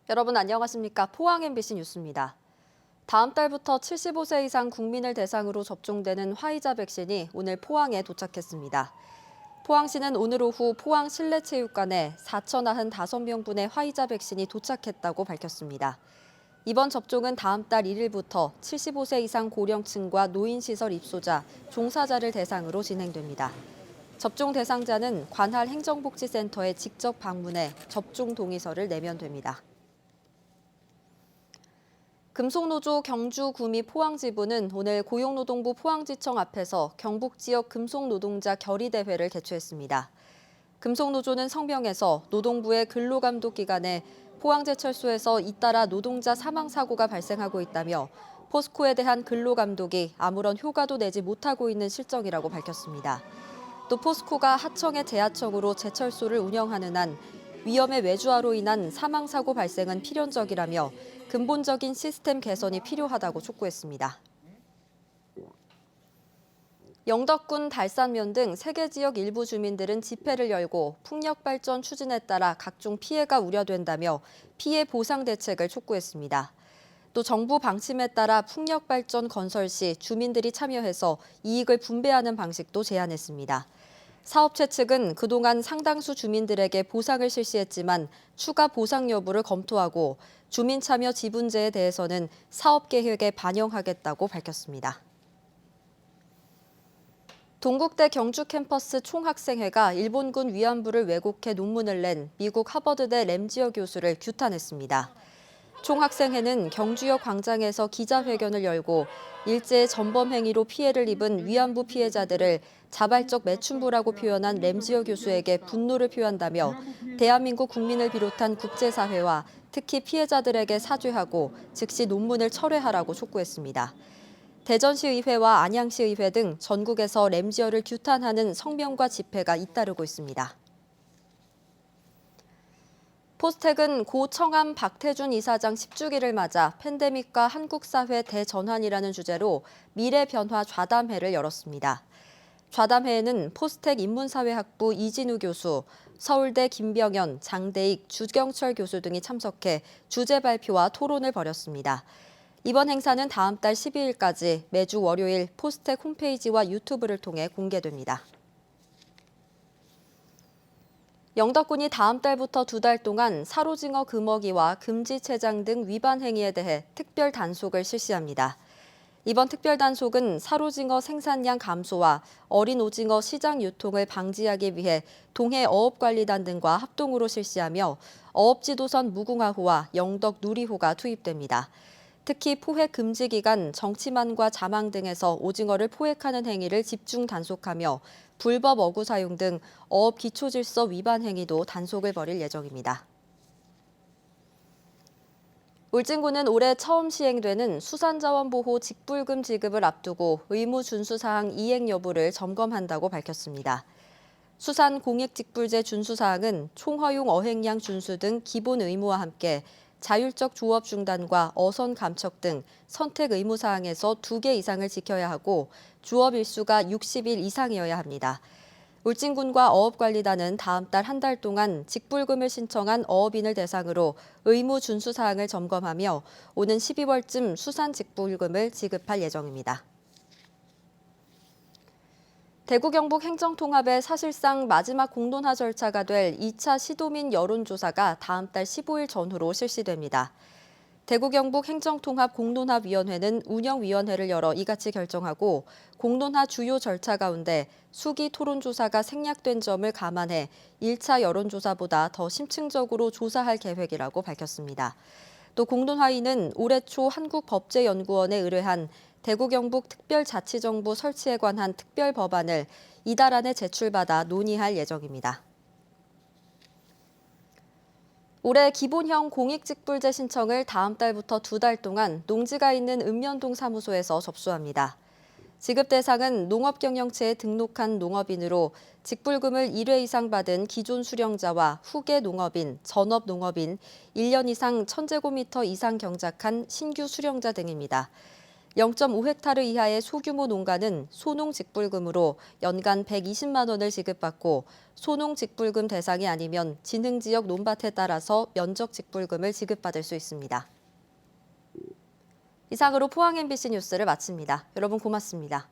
여러분 안녕하십니까? 포항 MBC 뉴스입니다. 다음 달부터 75세 이상 국민을 대상으로 접종되는 화이자 백신이 오늘 포항에 도착했습니다. 포항시는 오늘 오후 포항 실내체육관에 4,095명분의 화이자 백신이 도착했다고 밝혔습니다. 이번 접종은 다음 달 1일부터 75세 이상 고령층과 노인시설 입소자, 종사자를 대상으로 진행됩니다. 접종 대상자는 관할 행정복지센터에 직접 방문해 접종 동의서를 내면 됩니다. 금속노조 경주구미 포항지부는 오늘 고용노동부 포항지청 앞에서 경북지역 금속노동자 결의대회를 개최했습니다. 금속노조는 성명에서 노동부의 근로감독 기간에 포항제철소에서 잇따라 노동자 사망사고가 발생하고 있다며 포스코에 대한 근로감독이 아무런 효과도 내지 못하고 있는 실정이라고 밝혔습니다. 또 포스코가 하청의 재하청으로 제철소를 운영하는 한 위험의 외주화로 인한 사망사고 발생은 필연적이라며 근본적인 시스템 개선이 필요하다고 촉구했습니다. 영덕군 달산면 등 3개 지역 일부 주민들은 집회를 열고 풍력 발전 추진에 따라 각종 피해가 우려된다며 피해 보상 대책을 촉구했습니다. 또 정부 방침에 따라 풍력 발전 건설 시 주민들이 참여해서 이익을 분배하는 방식도 제안했습니다. 사업체 측은 그동안 상당수 주민들에게 보상을 실시했지만 추가 보상 여부를 검토하고 주민 참여 지분제에 대해서는 사업 계획에 반영하겠다고 밝혔습니다. 동국대 경주 캠퍼스 총학생회가 일본군 위안부를 왜곡해 논문을 낸 미국 하버드대 램지어 교수를 규탄했습니다. 총학생회는 경주역 광장에서 기자회견을 열고 일제의 전범 행위로 피해를 입은 위안부 피해자들을 자발적 매춘부라고 표현한 램지어 교수에게 분노를 표한다며 대한민국 국민을 비롯한 국제사회와 특히 피해자들에게 사죄하고 즉시 논문을 철회하라고 촉구했습니다. 대전시의회와 안양시의회 등 전국에서 램지어를 규탄하는 성명과 집회가 잇따르고 있습니다. 포스텍은 고 청암 박태준 이사장 10주기를 맞아 팬데믹과 한국 사회 대전환이라는 주제로 미래 변화 좌담회를 열었습니다. 좌담회에는 포스텍 인문사회학부 이진우 교수, 서울대 김병현, 장대익, 주경철 교수 등이 참석해 주제 발표와 토론을 벌였습니다. 이번 행사는 다음 달 12일까지 매주 월요일 포스텍 홈페이지와 유튜브를 통해 공개됩니다. 영덕군이 다음 달부터 2달 동안 사로징어 금어기와 금지체장 등 위반 행위에 대해 특별 단속을 실시합니다. 이번 특별 단속은 사로징어 생산량 감소와 어린 오징어 시장 유통을 방지하기 위해 동해 어업관리단 등과 합동으로 실시하며 어업지도선 무궁화호와 영덕 누리호가 투입됩니다. 특히 포획 금지 기간 정치만과 자망 등에서 오징어를 포획하는 행위를 집중 단속하며 불법 어구 사용 등 어업 기초질서 위반 행위도 단속을 벌일 예정입니다. 울진군은 올해 처음 시행되는 수산자원보호 직불금 지급을 앞두고 의무 준수 사항 이행 여부를 점검한다고 밝혔습니다. 수산공익직불제 준수 사항은 총허용 어획량 준수 등 기본 의무와 함께 자율적 조업 중단과 어선 감척 등 선택 의무 사항에서 2개 이상을 지켜야 하고 조업 일수가 60일 이상이어야 합니다. 울진군과 어업관리단은 다음 달 한 달 동안 직불금을 신청한 어업인을 대상으로 의무 준수 사항을 점검하며 오는 12월쯤 수산 직불금을 지급할 예정입니다. 대구 경북 행정통합의 사실상 마지막 공론화 절차가 될 2차 시도민 여론조사가 다음 달 15일 전후로 실시됩니다. 대구 경북 행정통합 공론화위원회는 운영위원회를 열어 이같이 결정하고 공론화 주요 절차 가운데 수기 토론조사가 생략된 점을 감안해 1차 여론조사보다 더 심층적으로 조사할 계획이라고 밝혔습니다. 또 공론화위는 올해 초 한국법제연구원에 의뢰한 대구 경북 특별자치정부 설치에 관한 특별법안을 이달 안에 제출받아 논의할 예정입니다. 올해 기본형 공익직불제 신청을 다음 달부터 2달 동안 농지가 있는 읍면동 사무소에서 접수합니다. 지급 대상은 농업경영체에 등록한 농업인으로 직불금을 1회 이상 받은 기존 수령자와 후계 농업인, 전업 농업인, 1년 이상 1000제곱미터 이상 경작한 신규 수령자 등입니다. 0.5헥타르 이하의 소규모 농가는 소농직불금으로 연간 120만 원을 지급받고 소농직불금 대상이 아니면 진흥지역 논밭에 따라서 면적직불금을 지급받을 수 있습니다. 이상으로 포항 MBC 뉴스를 마칩니다. 여러분 고맙습니다.